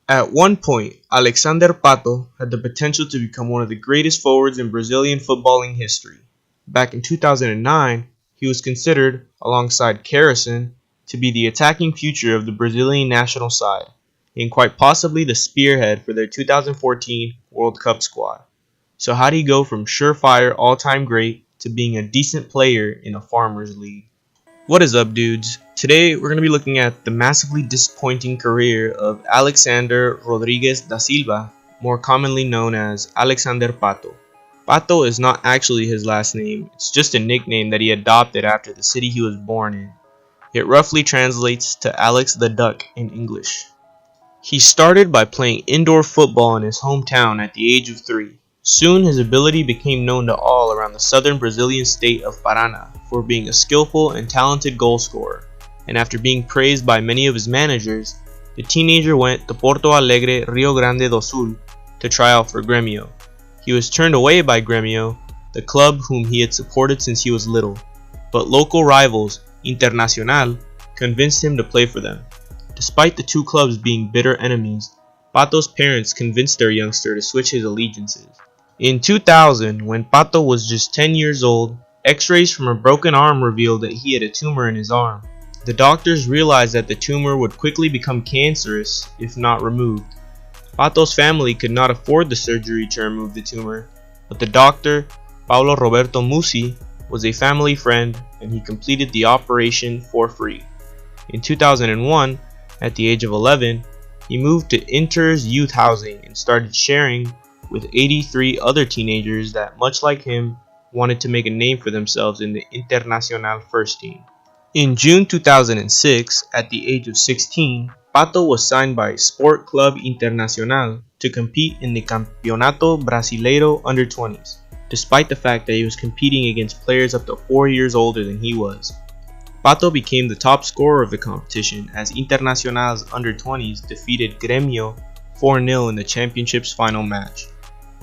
At one point, Alexandre Pato had the potential to become one of the greatest forwards in Brazilian footballing history. Back in 2009, he was considered, alongside Carrison, to be the attacking future of the Brazilian national side, and quite possibly the spearhead for their 2014 World Cup squad. So how did he go from surefire all-time great to being a decent player in a farmers league? What is up, dudes? Today we're going to be looking at the massively disappointing career of Alexander Rodrigues da Silva, more commonly known as Alexandre Pato. Pato is not actually his last name, it's just a nickname that he adopted after the city he was born in. It roughly translates to Alex the Duck in English. He started by playing indoor football in his hometown at the age of 3. Soon his ability became known to all around the southern Brazilian state of Paraná for being a skillful and talented goal scorer, and after being praised by many of his managers, the teenager went to Porto Alegre, Rio Grande do Sul to try out for Grêmio. He was turned away by Grêmio, the club whom he had supported since he was little, but local rivals, Internacional, convinced him to play for them. Despite the two clubs being bitter enemies, Pato's parents convinced their youngster to switch his allegiances. In 2000, when Pato was just 10 years old, X-rays from a broken arm revealed that he had a tumor in his arm. The doctors realized that the tumor would quickly become cancerous if not removed. Pato's family could not afford the surgery to remove the tumor, but the doctor, Paulo Roberto Musi, was a family friend and he completed the operation for free. In 2001, at the age of 11, he moved to Inter's youth housing and started sharing with 83 other teenagers that, much like him, wanted to make a name for themselves in the Internacional first team. In June 2006, at the age of 16, Pato was signed by Sport Club Internacional to compete in the Campeonato Brasileiro Under-20s, despite the fact that he was competing against players up to 4 years older than he was. Pato became the top scorer of the competition as Internacional's Under-20s defeated Grêmio 4-0 in the championship's final match.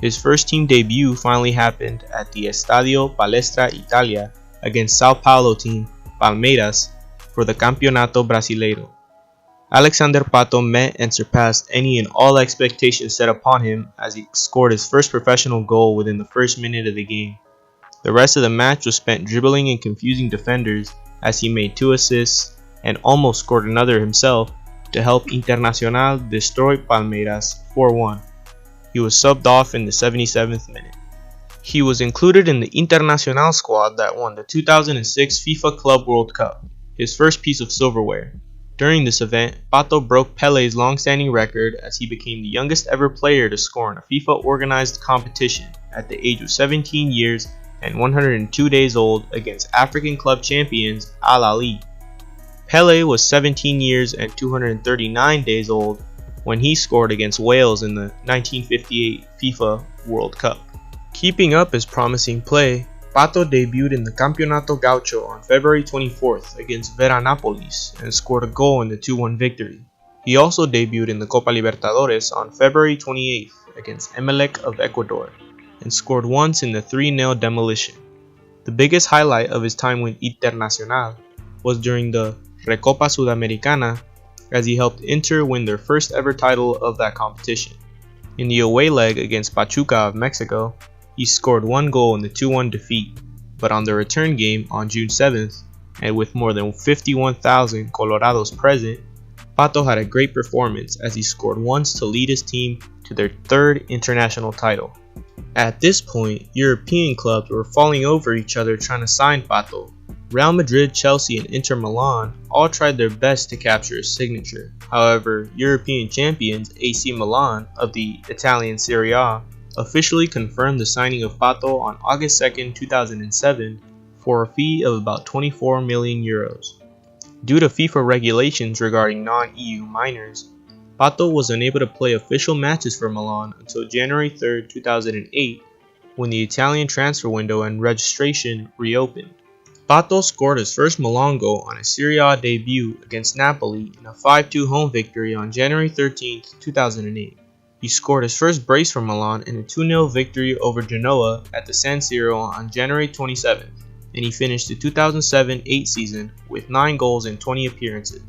His first team debut finally happened at the Estadio Palestra Italia against Sao Paulo team Palmeiras for the Campeonato Brasileiro. Alexandre Pato met and surpassed any and all expectations set upon him as he scored his first professional goal within the first minute of the game. The rest of the match was spent dribbling and confusing defenders as he made 2 assists and almost scored another himself to help Internacional destroy Palmeiras 4-1. He was subbed off in the 77th minute. He was included in the Internacional squad that won the 2006 FIFA Club World Cup, his first piece of silverware. During this event, Pato broke Pele's long-standing record as he became the youngest ever player to score in a FIFA-organized competition at the age of 17 years and 102 days old against African club champions Al Ahly. Pele was 17 years and 239 days old when he scored against Wales in the 1958 FIFA World Cup. Keeping up his promising play, Pato debuted in the Campeonato Gaucho on February 24th against Veranópolis and scored a goal in the 2-1 victory. He also debuted in the Copa Libertadores on February 28th against Emelec of Ecuador and scored once in the 3-0 demolition. The biggest highlight of his time with Internacional was during the Recopa Sudamericana as he helped Inter win their first ever title of that competition. In the away leg against Pachuca of Mexico, he scored 1 goal in the 2-1 defeat, but on the return game on June 7th, and with more than 51,000 Colorados present, Pato had a great performance as he scored once to lead his team to their 3rd international title. At this point, European clubs were falling over each other trying to sign Pato. Real Madrid, Chelsea, and Inter Milan all tried their best to capture his signature. However, European champions AC Milan of the Italian Serie A officially confirmed the signing of Pato on August 2, 2007 for a fee of about 24 million euros. Due to FIFA regulations regarding non-EU minors, Pato was unable to play official matches for Milan until January 3, 2008 when the Italian transfer window and registration reopened. Pato scored his first Milan goal on his Serie A debut against Napoli in a 5-2 home victory on January 13, 2008. He scored his first brace for Milan in a 2-0 victory over Genoa at the San Siro on January 27th, and he finished the 2007-8 season with 9 goals in 20 appearances.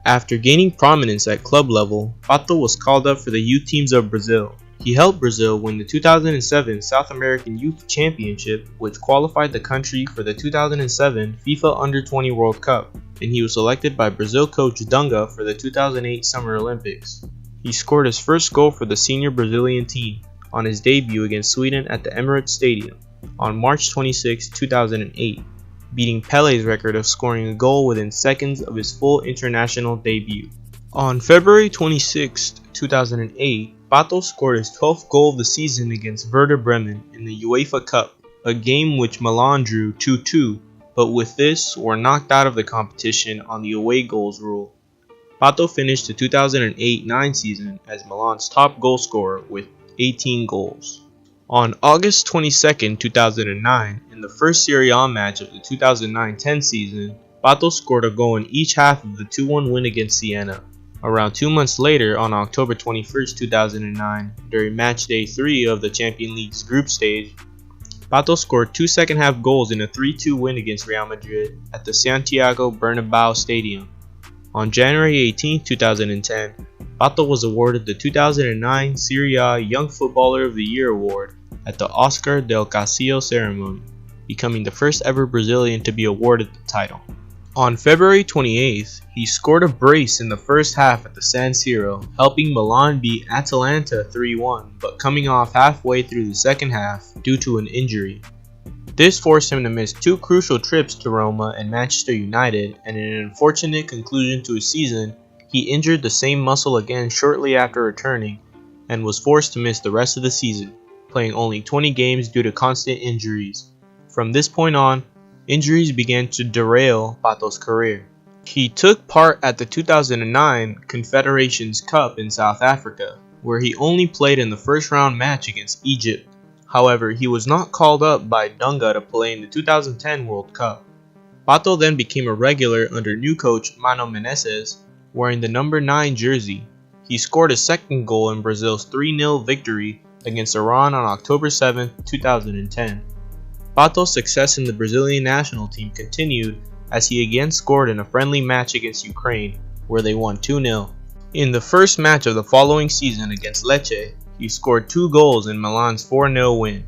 After gaining prominence at club level, Pato was called up for the youth teams of Brazil. He helped Brazil win the 2007 South American Youth Championship, which qualified the country for the 2007 FIFA Under-20 World Cup, and he was selected by Brazil coach Dunga for the 2008 Summer Olympics. He scored his first goal for the senior Brazilian team on his debut against Sweden at the Emirates Stadium on March 26, 2008, beating Pele's record of scoring a goal within seconds of his full international debut. On February 26, 2008, Pato scored his 12th goal of the season against Werder Bremen in the UEFA Cup, a game which Milan drew 2-2, but with this were knocked out of the competition on the away goals rule. Pato finished the 2008-09 season as Milan's top goal scorer with 18 goals. On August 22, 2009, in the first Serie A match of the 2009-10 season, Pato scored a goal in each half of the 2-1 win against Siena. Around 2 months later, on October 21, 2009, during match day 3 of the Champions League's group stage, Pato scored 2 second-half goals in a 3-2 win against Real Madrid at the Santiago Bernabeu Stadium. On January 18, 2010, Pato was awarded the 2009 Serie A Young Footballer of the Year award at the Oscar del Casillo ceremony, becoming the first ever Brazilian to be awarded the title. On February 28th, he scored a brace in the first half at the San Siro, helping Milan beat Atalanta 3-1, but coming off halfway through the second half due to an injury. This forced him to miss 2 crucial trips to Roma and Manchester United, and in an unfortunate conclusion to his season, he injured the same muscle again shortly after returning and was forced to miss the rest of the season, playing only 20 games due to constant injuries. From this point on, injuries began to derail Pato's career. He took part at the 2009 Confederations Cup in South Africa, where he only played in the first round match against Egypt. However, he was not called up by Dunga to play in the 2010 World Cup. Pato then became a regular under new coach Mano Menezes, wearing the number 9 jersey. He scored his second goal in Brazil's 3-0 victory against Iran on October 7, 2010. Pato's success in the Brazilian national team continued as he again scored in a friendly match against Ukraine, where they won 2-0. In the first match of the following season against Lecce, he scored 2 goals in Milan's 4-0 win.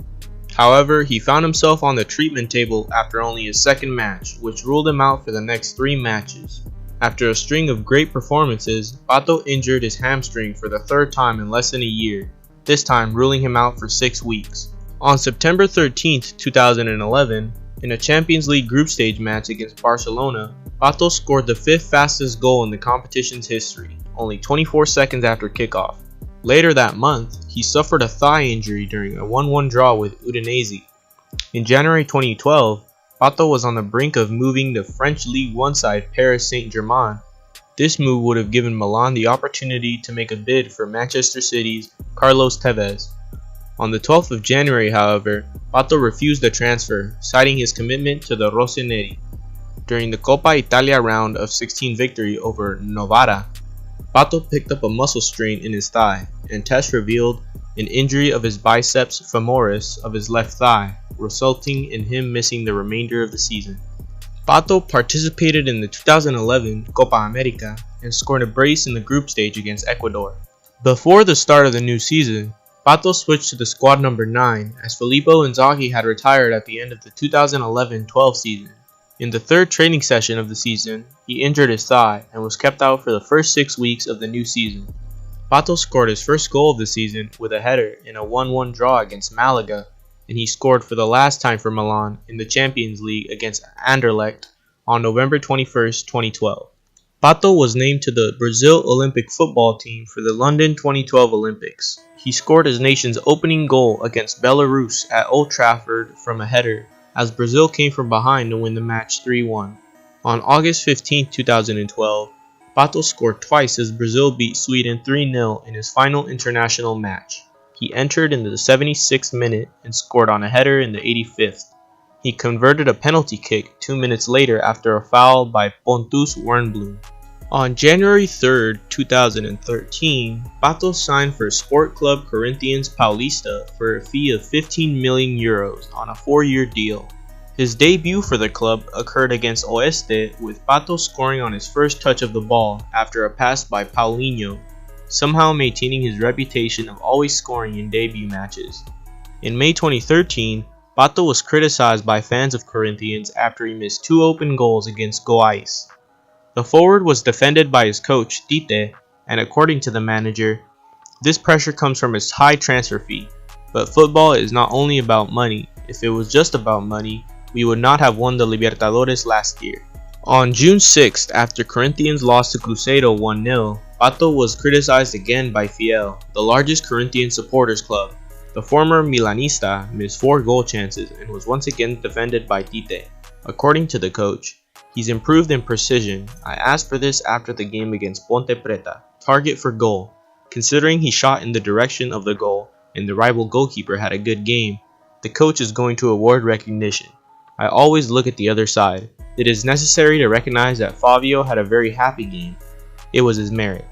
However, he found himself on the treatment table after only his second match, which ruled him out for the next 3 matches. After a string of great performances, Pato injured his hamstring for the 3rd time in less than a year, this time ruling him out for 6 weeks. On September 13, 2011, in a Champions League group stage match against Barcelona, Pato scored the 5th fastest goal in the competition's history, only 24 seconds after kickoff. Later that month, he suffered a thigh injury during a 1-1 draw with Udinese. In January 2012, Pato was on the brink of moving the French Ligue 1 side Paris Saint-Germain. This move would have given Milan the opportunity to make a bid for Manchester City's Carlos Tevez. On the 12th of January, however, Pato refused the transfer, citing his commitment to the Rossoneri. During the Coppa Italia round of 16 victory over Novara, Pato picked up a muscle strain in his thigh, and tests revealed an injury of his biceps femoris of his left thigh, resulting in him missing the remainder of the season. Pato participated in the 2011 Copa America and scored a brace in the group stage against Ecuador. Before the start of the new season, Pato switched to the squad number 9 as Filippo Inzaghi had retired at the end of the 2011-12 season. In the 3rd training session of the season, he injured his thigh and was kept out for the first 6 weeks of the new season. Pato scored his first goal of the season with a header in a 1-1 draw against Malaga, and he scored for the last time for Milan in the Champions League against Anderlecht on November 21, 2012. Pato was named to the Brazil Olympic football team for the London 2012 Olympics. He scored his nation's opening goal against Belarus at Old Trafford from a header, as Brazil came from behind to win the match 3-1. On August 15, 2012, Pato scored twice as Brazil beat Sweden 3-0 in his final international match. He entered in the 76th minute and scored on a header in the 85th. He converted a penalty kick 2 minutes later after a foul by Pontus Wernbloom. On January 3, 2013, Pato signed for Sport Club Corinthians Paulista for a fee of €15 million on a 4-year deal. His debut for the club occurred against Oeste, with Pato scoring on his first touch of the ball after a pass by Paulinho, somehow maintaining his reputation of always scoring in debut matches. In May 2013, Pato was criticized by fans of Corinthians after he missed 2 open goals against Goiás. The forward was defended by his coach, Tite, and according to the manager, this pressure comes from his high transfer fee. But football is not only about money. If it was just about money, we would not have won the Libertadores last year. On June 6th, after Corinthians lost to Cruzeiro 1-0, Pato was criticized again by Fiel, the largest Corinthian supporters club. The former Milanista missed 4 goal chances and was once again defended by Tite. According to the coach, he's improved in precision. I asked for this after the game against Ponte Preta. Target for goal. Considering he shot in the direction of the goal and the rival goalkeeper had a good game, the coach is going to award recognition. I always look at the other side. It is necessary to recognize that Fabio had a very happy game. It was his merit.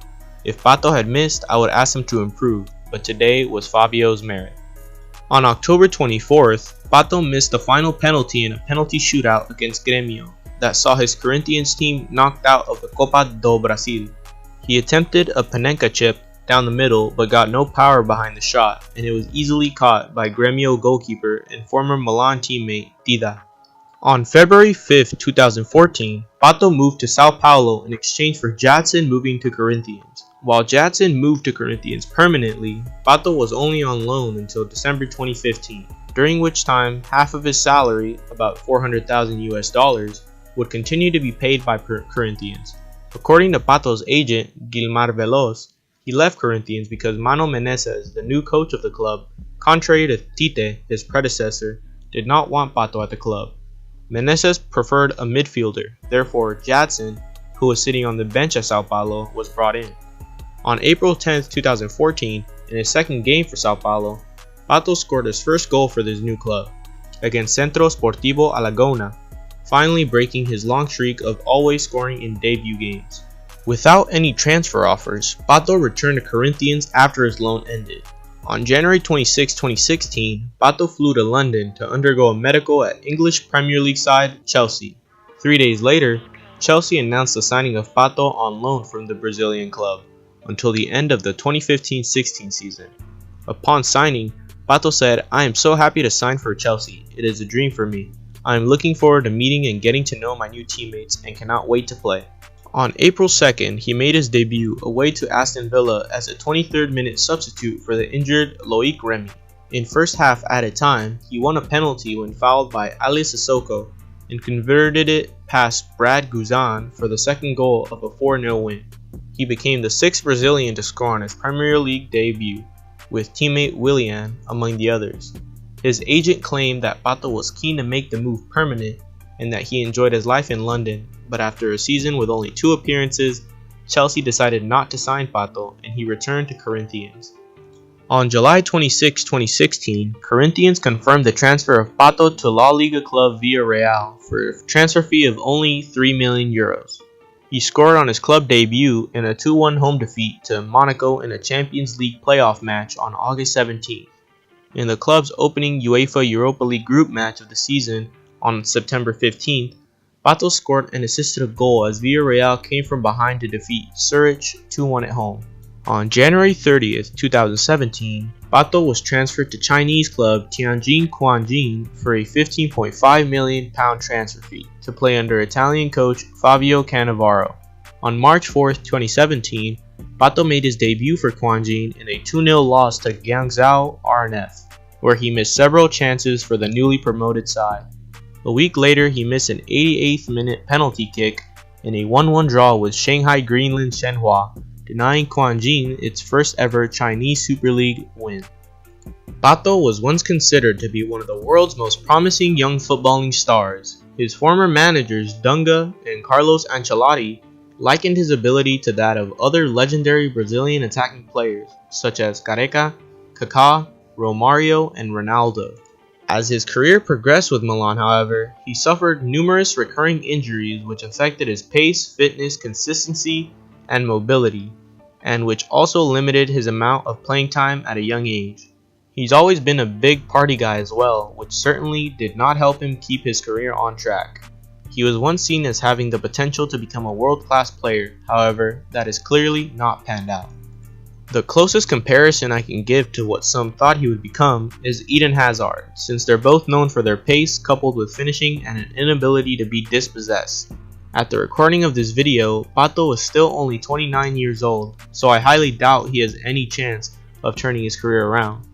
If Pato had missed, I would ask him to improve, but today was Fabio's merit. On October 24th, Pato missed the final penalty in a penalty shootout against Grêmio that saw his Corinthians team knocked out of the Copa do Brasil. He attempted a panenka chip down the middle but got no power behind the shot, and it was easily caught by Grêmio goalkeeper and former Milan teammate Dida. On February 5, 2014, Pato moved to Sao Paulo in exchange for Jadson moving to Corinthians. While Jadson moved to Corinthians permanently, Pato was only on loan until December 2015, during which time half of his salary, about $400,000, would continue to be paid by Corinthians. According to Pato's agent, Guilmar Veloz, he left Corinthians because Mano Menezes, the new coach of the club, contrary to Tite, his predecessor, did not want Pato at the club. Menezes preferred a midfielder, therefore Jadson, who was sitting on the bench at Sao Paulo, was brought in. On April 10, 2014, in his second game for Sao Paulo, Pato scored his first goal for this new club, against Centro Sportivo Alagoana, finally breaking his long streak of always scoring in debut games. Without any transfer offers, Pato returned to Corinthians after his loan ended. On January 26, 2016, Pato flew to London to undergo a medical at English Premier League side Chelsea. 3 days later, Chelsea announced the signing of Pato on loan from the Brazilian club until the end of the 2015-16 season. Upon signing, Pato said, "I am so happy to sign for Chelsea. It is a dream for me. I am looking forward to meeting and getting to know my new teammates and cannot wait to play." On April 2nd, he made his debut away to Aston Villa as a 23rd minute substitute for the injured Loic Remy. In first half added time, he won a penalty when fouled by Ali Sissoko and converted it past Brad Guzan for the second goal of a 4-0 win. He became the 6th Brazilian to score on his Premier League debut, with teammate Willian among the others. His agent claimed that Pato was keen to make the move permanent and that he enjoyed his life in London, but after a season with only 2 appearances, Chelsea decided not to sign Pato and he returned to Corinthians. On July 26, 2016, Corinthians confirmed the transfer of Pato to La Liga club Villarreal for a transfer fee of only €3 million. He scored on his club debut in a 2-1 home defeat to Monaco in a Champions League playoff match on August 17th. In the club's opening UEFA Europa League group match of the season on September 15th, Pato scored and assisted a goal as Villarreal came from behind to defeat Zurich 2-1 at home. On January 30th, 2017, Pato was transferred to Chinese club Tianjin Quanjin for a £15.5 million transfer fee to play under Italian coach Fabio Cannavaro. On March 4th, 2017, Pato made his debut for Quanjin in a 2-0 loss to Guangzhou RNF, where he missed several chances for the newly promoted side. A week later, he missed an 88th minute penalty kick in a 1-1 draw with Shanghai Greenland Shenhua, denying Quanjin its first ever Chinese Super League win. Pato was once considered to be one of the world's most promising young footballing stars. His former managers Dunga and Carlos Ancelotti likened his ability to that of other legendary Brazilian attacking players such as Careca, Kaká, Romario, and Ronaldo. As his career progressed with Milan, however, he suffered numerous recurring injuries which affected his pace, fitness, consistency, and mobility, and which also limited his amount of playing time at a young age. He's always been a big party guy as well, which certainly did not help him keep his career on track. He was once seen as having the potential to become a world-class player, however, that is clearly not panned out. The closest comparison I can give to what some thought he would become is Eden Hazard, since they're both known for their pace coupled with finishing and an inability to be dispossessed. At the recording of this video, Pato was still only 29 years old, so I highly doubt he has any chance of turning his career around.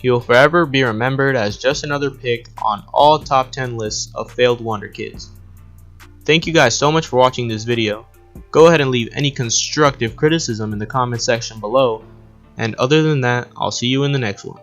He will forever be remembered as just another pick on all top 10 lists of failed wonder kids. Thank you guys so much for watching this video. Go ahead and leave any constructive criticism in the comment section below, and other than that, I'll see you in the next one.